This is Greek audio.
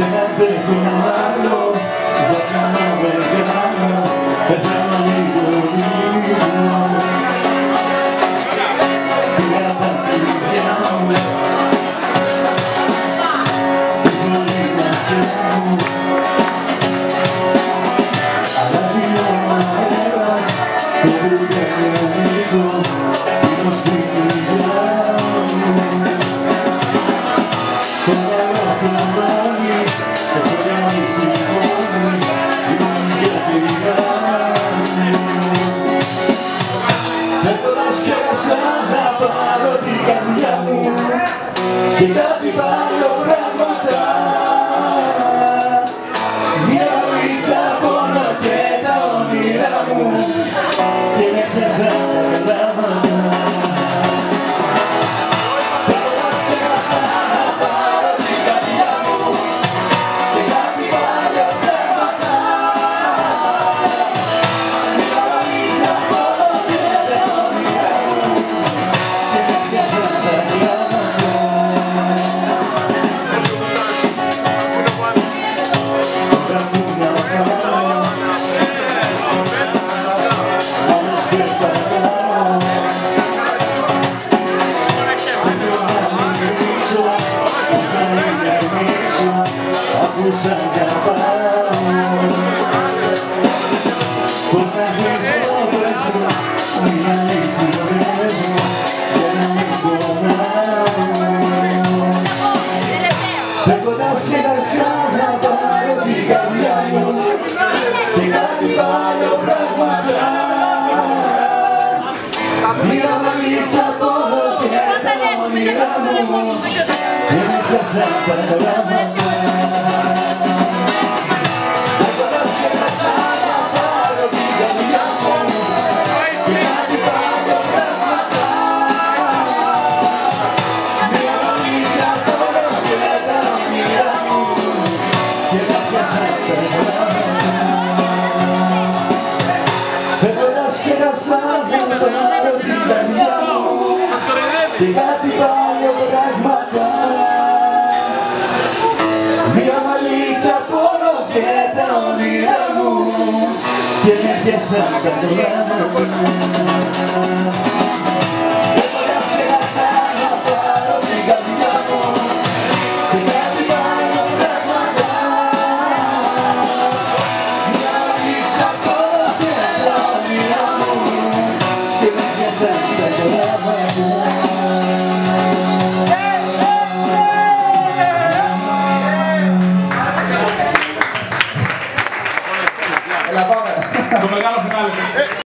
δεν αντέχω άλλο, δώσα να μεγάλο, πεθαίνω λίγο λίγο. Πήρα τα παιδιά μου, στη βολή μαχιά μου, αλλάζει ο αέρας, το βουλγάνι ανοίγω, πίνω στη δουλειά μου. Το νερό χλαμβάνει, το χωριάνι σηκώνει, σηκώνει και φυγάνει. Έρχοντας ξέχασα να πάρω την καρδιά μου και κάτι παλιό πράγματα. Μια βαλίτσα πόνο και τα όνειρά μου και με πιάσαν τα γράμματα. Σαν καπάω, πώς να ζήσω πες μου, μια λύση πες μου, και να μην πονάω. Φεύγοντας ξέχασα να πάρω την καρδιά μου και κάτι παλιό πράγματα. Μια βαλίτσα πόνο και τα όνειρά μου και με πιάσαν τα γράμματα. Φεύγοντας ξέχασα να πάρω την καρδιά μου και κάτι παλιό πράγματα. Μια βαλίτσα πόνο και τα όνειρά μου και με πιάσαν τα γράμματα. Φεύγοντας ξέχασα να πάρω την καρδιά μου και κάτι παλιό πράγματα. Μια βαλίτσα πόνο και τα όνειρά μου και με πιάσαν τα γράμματα. Το μεγάλο φινάλε.